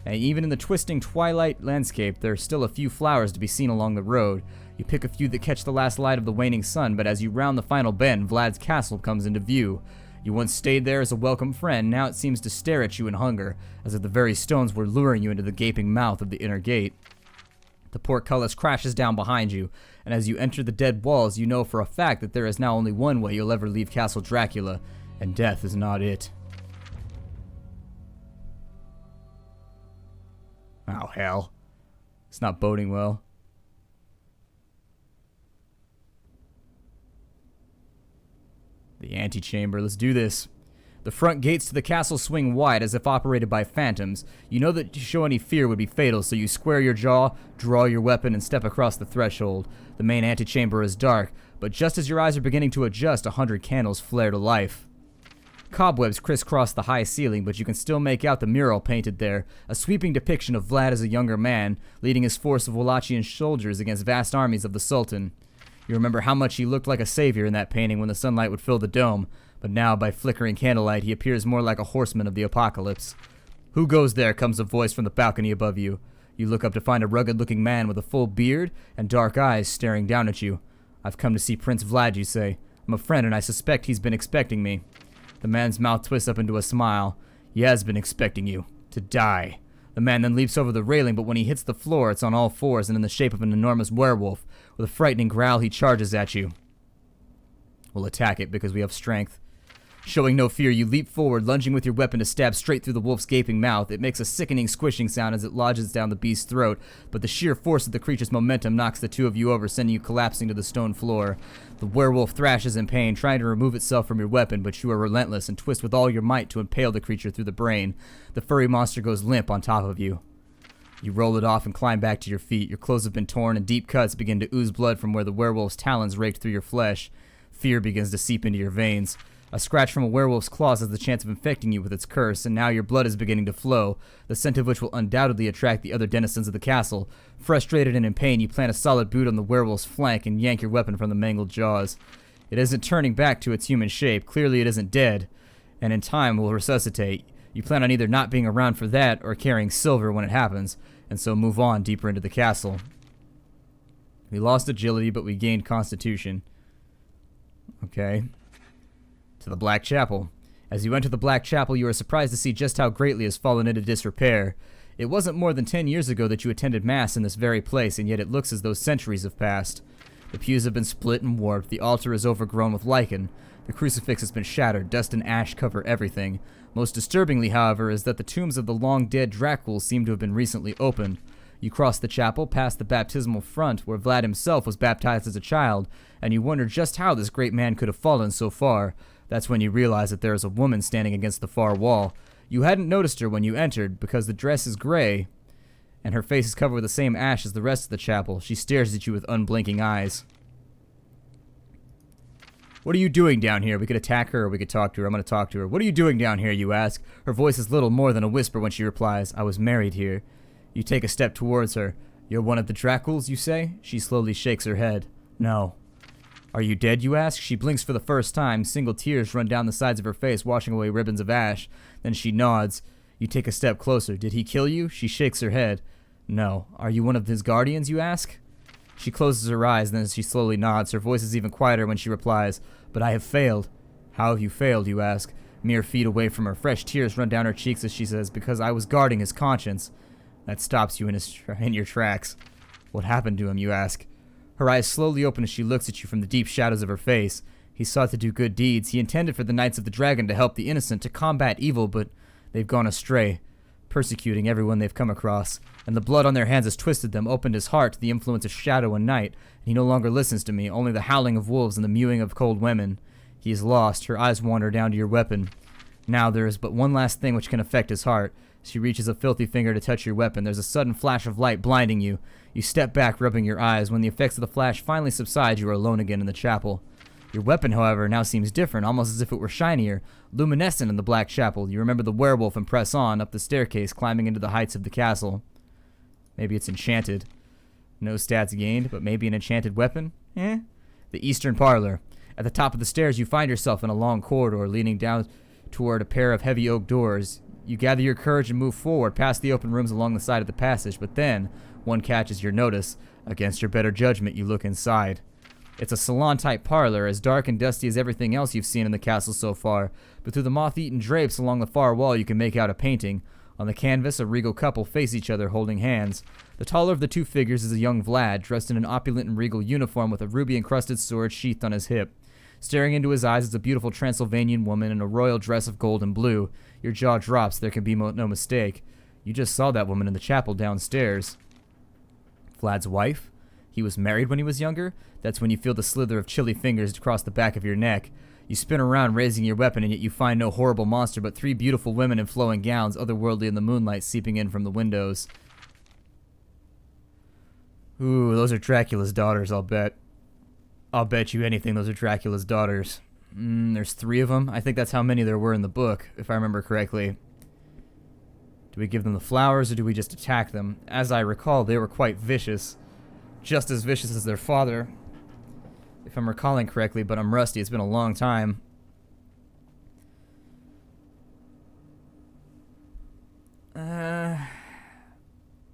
And even in the twisting twilight landscape, there are still a few flowers to be seen along the road. You pick a few that catch the last light of the waning sun, but as you round the final bend, Vlad's castle comes into view. You once stayed there as a welcome friend, now it seems to stare at you in hunger, as if the very stones were luring you into the gaping mouth of the inner gate. The portcullis crashes down behind you, and as you enter the dead walls, you know for a fact that there is now only one way you'll ever leave Castle Dracula, and death is not it. Oh, hell. It's not boding well. The antechamber, let's do this. The front gates to the castle swing wide as if operated by phantoms. You know that to show any fear would be fatal, so you square your jaw, draw your weapon, and step across the threshold. The main antechamber is dark, but just as your eyes are beginning to adjust, 100 candles flare to life. Cobwebs crisscross the high ceiling, but you can still make out the mural painted there, a sweeping depiction of Vlad as a younger man, leading his force of Wallachian soldiers against vast armies of the Sultan. You remember how much he looked like a savior in that painting when the sunlight would fill the dome, but now, by flickering candlelight, he appears more like a horseman of the apocalypse. Who goes there? Comes a voice from the balcony above you. You look up to find a rugged-looking man with a full beard and dark eyes staring down at you. I've come to see Prince Vlad, you say. I'm a friend, and I suspect he's been expecting me. The man's mouth twists up into a smile. He has been expecting you. To die. The man then leaps over the railing, but when he hits the floor, it's on all fours and in the shape of an enormous werewolf. With a frightening growl, he charges at you. We'll attack it because we have strength. Showing no fear, you leap forward, lunging with your weapon to stab straight through the wolf's gaping mouth. It makes a sickening squishing sound as it lodges down the beast's throat, but the sheer force of the creature's momentum knocks the two of you over, sending you collapsing to the stone floor. The werewolf thrashes in pain, trying to remove itself from your weapon, but you are relentless and twist with all your might to impale the creature through the brain. The furry monster goes limp on top of you. You roll it off and climb back to your feet. Your clothes have been torn and deep cuts begin to ooze blood from where the werewolf's talons raked through your flesh. Fear begins to seep into your veins. A scratch from a werewolf's claws has the chance of infecting you with its curse, and now your blood is beginning to flow, the scent of which will undoubtedly attract the other denizens of the castle. Frustrated and in pain, you plant a solid boot on the werewolf's flank and yank your weapon from the mangled jaws. It isn't turning back to its human shape. Clearly it isn't dead, and in time will resuscitate. You plan on either not being around for that or carrying silver when it happens, and so move on deeper into the castle. We lost agility, but we gained constitution. Okay. To the Black Chapel. As you enter the Black Chapel, you are surprised to see just how greatly it has fallen into disrepair. It wasn't more than 10 years ago that you attended Mass in this very place, and yet it looks as though centuries have passed. The pews have been split and warped, the altar is overgrown with lichen, the crucifix has been shattered, dust and ash cover everything. Most disturbingly, however, is that the tombs of the long-dead Draculs seem to have been recently opened. You cross the chapel, past the baptismal font where Vlad himself was baptized as a child, and you wonder just how this great man could have fallen so far. That's when you realize that there is a woman standing against the far wall. You hadn't noticed her when you entered, because the dress is gray, and her face is covered with the same ash as the rest of the chapel. She stares at you with unblinking eyes. What are you doing down here? We could attack her or we could talk to her. I'm going to talk to her. What are you doing down here, you ask? Her voice is little more than a whisper when she replies, I was married here. You take a step towards her. You're one of the Draculs, you say? She slowly shakes her head. No. Are you dead, you ask? She blinks for the first time. Single tears run down the sides of her face, washing away ribbons of ash. Then she nods. You take a step closer. Did he kill you? She shakes her head. No. Are you one of his guardians, you ask? She closes her eyes, then she slowly nods. Her voice is even quieter when she replies, But I have failed. How have you failed, you ask? Mere feet away from her, fresh tears run down her cheeks as she says, Because I was guarding his conscience. That stops you in your tracks. What happened to him, you ask? Her eyes slowly open as she looks at you from the deep shadows of her face. He sought to do good deeds. He intended for the Knights of the Dragon to help the innocent, to combat evil, but they've gone astray, persecuting everyone they've come across. And the blood on their hands has twisted them, opened his heart to the influence of shadow and night. And he no longer listens to me, only the howling of wolves and the mewing of cold women. He is lost. Her eyes wander down to your weapon. Now there is but one last thing which can affect his heart. She reaches a filthy finger to touch your weapon. There's a sudden flash of light blinding you. You step back, rubbing your eyes. When the effects of the flash finally subside, you are alone again in the chapel. Your weapon, however, now seems different, almost as if it were shinier, luminescent in the black chapel. You remember the werewolf and press on, up the staircase, climbing into the heights of the castle. Maybe it's enchanted. No stats gained, but maybe an enchanted weapon? The Eastern Parlor. At the top of the stairs, you find yourself in a long corridor, leaning down toward a pair of heavy oak doors. You gather your courage and move forward, past the open rooms along the side of the passage, but then one catches your notice. Against your better judgment, you look inside. It's a salon-type parlor, as dark and dusty as everything else you've seen in the castle so far, but through the moth-eaten drapes along the far wall you can make out a painting. On the canvas, a regal couple face each other, holding hands. The taller of the two figures is a young Vlad, dressed in an opulent and regal uniform with a ruby-encrusted sword sheathed on his hip. Staring into his eyes is a beautiful Transylvanian woman in a royal dress of gold and blue. Your jaw drops, there can be no mistake. You just saw that woman in the chapel downstairs. Vlad's wife? He was married when he was younger? That's when you feel the slither of chilly fingers across the back of your neck. You spin around, raising your weapon, and yet you find no horrible monster, but three beautiful women in flowing gowns, otherworldly in the moonlight seeping in from the windows. Ooh, those are Dracula's daughters, I'll bet. I'll bet you anything those are Dracula's daughters. There's 3 of them. I think that's how many there were in the book, if I remember correctly. Do we give them the flowers, or do we just attack them? As I recall, they were quite vicious. Just as vicious as their father, if I'm recalling correctly, but I'm rusty. It's been a long time.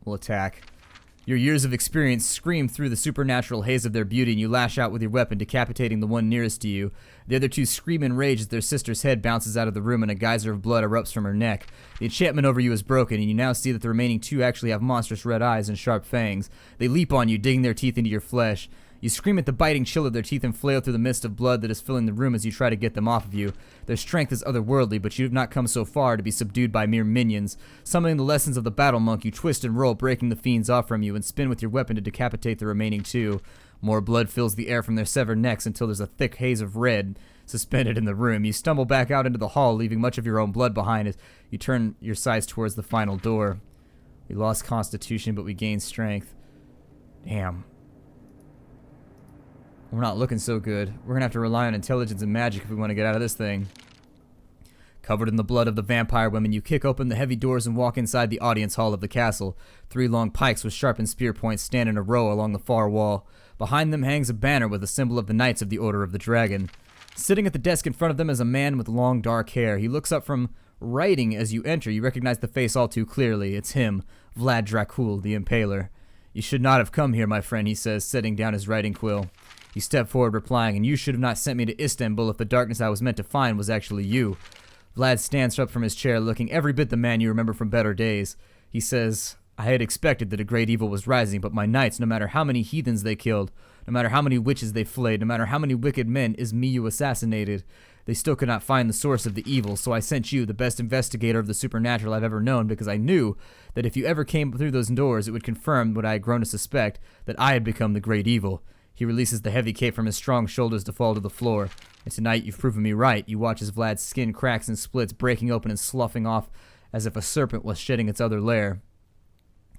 We'll attack. Your years of experience scream through the supernatural haze of their beauty, and you lash out with your weapon, decapitating the one nearest to you. The other two scream in rage as their sister's head bounces out of the room and a geyser of blood erupts from her neck. The enchantment over you is broken, and you now see that the remaining 2 actually have monstrous red eyes and sharp fangs. They leap on you, digging their teeth into your flesh. You scream at the biting chill of their teeth and flail through the mist of blood that is filling the room as you try to get them off of you. Their strength is otherworldly, but you have not come so far to be subdued by mere minions. Summoning the lessons of the battle monk, you twist and roll, breaking the fiends off from you, and spin with your weapon to decapitate the remaining 2. More blood fills the air from their severed necks until there's a thick haze of red suspended in the room. You stumble back out into the hall, leaving much of your own blood behind as you turn your sights towards the final door. We lost constitution, but we gained strength. Damn. We're not looking so good. We're gonna have to rely on intelligence and magic if we want to get out of this thing. Covered in the blood of the vampire women, you kick open the heavy doors and walk inside the audience hall of the castle. 3 long pikes with sharpened spear points stand in a row along the far wall. Behind them hangs a banner with a symbol of the Knights of the Order of the Dragon. Sitting at the desk in front of them is a man with long dark hair. He looks up from writing as you enter. You recognize the face all too clearly. It's him, Vlad the Impaler. You should not have come here, my friend, he says, setting down his writing quill. You step forward, replying, and you should have not sent me to Istanbul if the darkness I was meant to find was actually you. Vlad stands up from his chair, looking every bit the man you remember from better days. He says, I had expected that a great evil was rising, but my knights, no matter how many heathens they killed, no matter how many witches they flayed, no matter how many wicked men you assassinated, they still could not find the source of the evil, so I sent you, the best investigator of the supernatural I've ever known, because I knew that if you ever came through those doors, it would confirm what I had grown to suspect, that I had become the great evil. He releases the heavy cape from his strong shoulders to fall to the floor. And tonight you've proven me right. You watch as Vlad's skin cracks and splits, breaking open and sloughing off as if a serpent was shedding its other lair.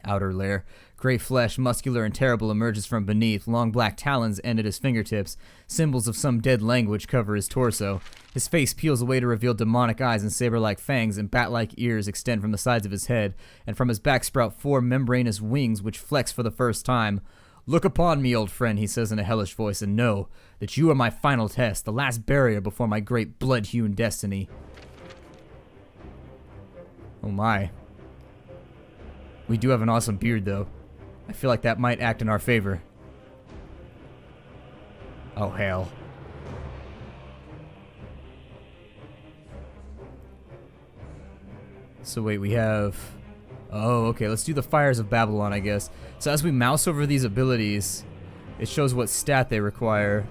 Outer lair. Gray flesh, muscular and terrible, emerges from beneath. Long black talons end at his fingertips. Symbols of some dead language cover his torso. His face peels away to reveal demonic eyes and saber-like fangs, and bat-like ears extend from the sides of his head, and from his back sprout 4 membranous wings which flex for the first time. "Look upon me, old friend," he says in a hellish voice, "and know that you are my final test, the last barrier before my great blood-hewn destiny." Oh my. We do have an awesome beard, though. I feel like that might act in our favor. Oh, hell. So wait, we have... Oh, okay, let's do the Fires of Babylon, I guess. So as we mouse over these abilities, it shows what stat they require.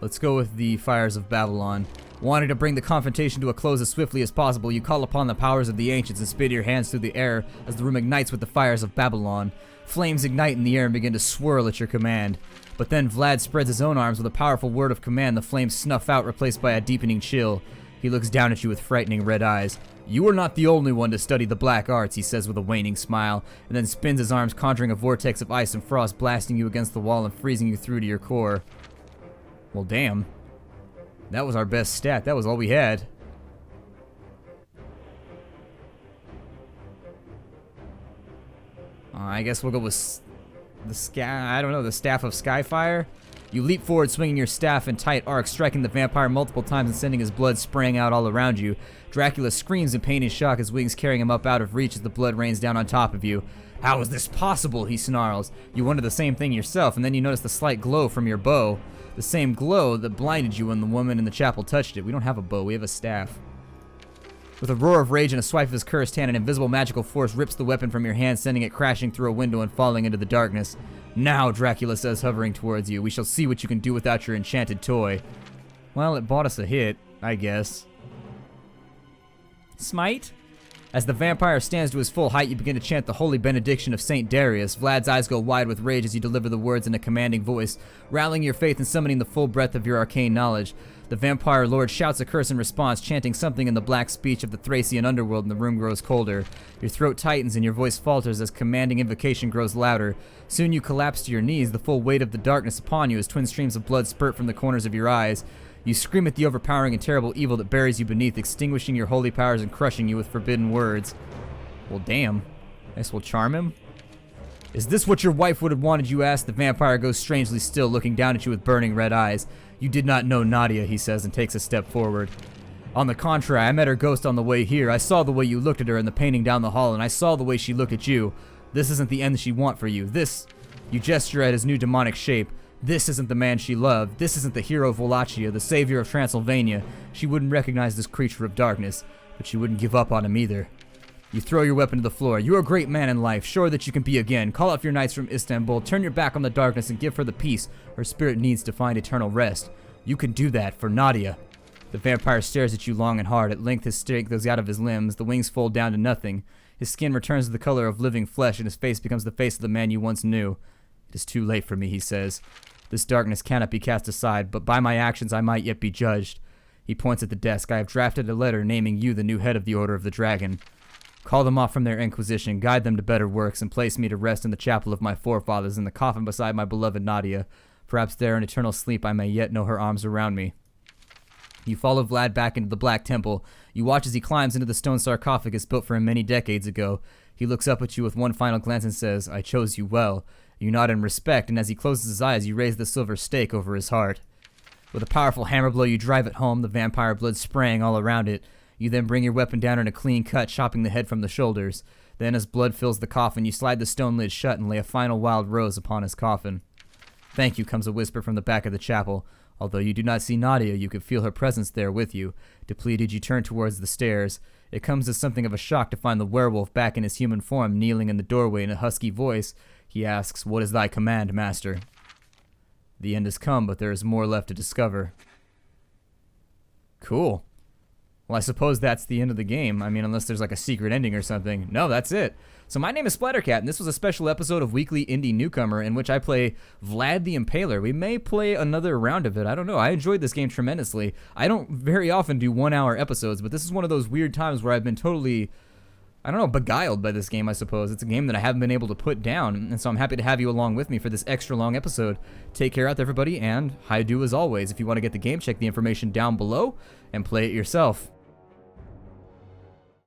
Let's go with the Fires of Babylon. Wanting to bring the confrontation to a close as swiftly as possible, you call upon the powers of the ancients and spin your hands through the air as the room ignites with the fires of Babylon. Flames ignite in the air and begin to swirl at your command. But then Vlad spreads his own arms with a powerful word of command. The flames snuff out, replaced by a deepening chill. He looks down at you with frightening red eyes. "You are not the only one to study the black arts," he says with a waning smile, and then spins his arms, conjuring a vortex of ice and frost, blasting you against the wall and freezing you through to your core. Well, damn. That was our best stat. That was all we had. I guess we'll go with the Staff of Skyfire. You leap forward, swinging your staff in tight arcs, striking the vampire multiple times and sending his blood spraying out all around you. Dracula screams in pain and shock, his wings carrying him up out of reach as the blood rains down on top of you. "How is this possible?" he snarls. You wonder the same thing yourself, and then you notice the slight glow from your bow. The same glow that blinded you when the woman in the chapel touched it. We don't have a bow, we have a staff. With a roar of rage and a swipe of his cursed hand, an invisible magical force rips the weapon from your hand, sending it crashing through a window and falling into the darkness. "Now," Dracula says, hovering towards you, "we shall see what you can do without your enchanted toy." Well, it bought us a hit, I guess. Smite? As the vampire stands to his full height, you begin to chant the holy benediction of Saint Darius. Vlad's eyes go wide with rage as you deliver the words in a commanding voice, rallying your faith and summoning the full breadth of your arcane knowledge. The vampire lord shouts a curse in response, chanting something in the black speech of the Thracian underworld, and the room grows colder. Your throat tightens and your voice falters as commanding invocation grows louder. Soon you collapse to your knees, the full weight of the darkness upon you as twin streams of blood spurt from the corners of your eyes. You scream at the overpowering and terrible evil that buries you beneath, extinguishing your holy powers and crushing you with forbidden words. Well, damn. I guess we'll charm him. "Is this what your wife would have wanted?" you ask. The vampire goes strangely still, looking down at you with burning red eyes. "You did not know Nadia," he says, and takes a step forward. "On the contrary, I met her ghost on the way here. I saw the way you looked at her in the painting down the hall, and I saw the way she looked at you. This isn't the end she want for you. This..." You gesture at his new demonic shape. "This isn't the man she loved. This isn't the hero Wallachia, the savior of Transylvania. She wouldn't recognize this creature of darkness, but she wouldn't give up on him either." You throw your weapon to the floor. "You're a great man in life, sure that you can be again. Call off your knights from Istanbul, turn your back on the darkness, and give her the peace her spirit needs to find eternal rest. You can do that for Nadia." The vampire stares at you long and hard. At length his strength goes out of his limbs. The wings fold down to nothing. His skin returns to the color of living flesh, and his face becomes the face of the man you once knew. "It is too late for me," he says. "This darkness cannot be cast aside, but by my actions I might yet be judged." He points at the desk. "I have drafted a letter naming you the new head of the Order of the Dragon. Call them off from their inquisition, guide them to better works, and place me to rest in the chapel of my forefathers in the coffin beside my beloved Nadia. Perhaps there in eternal sleep I may yet know her arms around me." You follow Vlad back into the Black Temple. You watch as he climbs into the stone sarcophagus built for him many decades ago. He looks up at you with one final glance and says, "I chose you well." You nod in respect, and as he closes his eyes, you raise the silver stake over his heart. With a powerful hammer blow, you drive it home, the vampire blood spraying all around it. You then bring your weapon down in a clean cut, chopping the head from the shoulders. Then, as blood fills the coffin, you slide the stone lid shut and lay a final wild rose upon his coffin. "Thank you," comes a whisper from the back of the chapel. Although you do not see Nadia, you can feel her presence there with you. Depleted, you turn towards the stairs. It comes as something of a shock to find the werewolf back in his human form, kneeling in the doorway. In a husky voice, he asks, "What is thy command, master?" The end has come, but there is more left to discover. Cool. Well, I suppose that's the end of the game. I mean, unless there's like a secret ending or something. No, that's it. So my name is Splattercat, and this was a special episode of Weekly Indie Newcomer in which I play Vlad the Impaler. We may play another round of it. I don't know. I enjoyed this game tremendously. I don't very often do 1 hour episodes, but this is one of those weird times where I've been totally, I don't know, beguiled by this game, I suppose. It's a game that I haven't been able to put down, and so I'm happy to have you along with me for this extra long episode. Take care out there, everybody, and hi-do as always. If you want to get the game, check the information down below and play it yourself.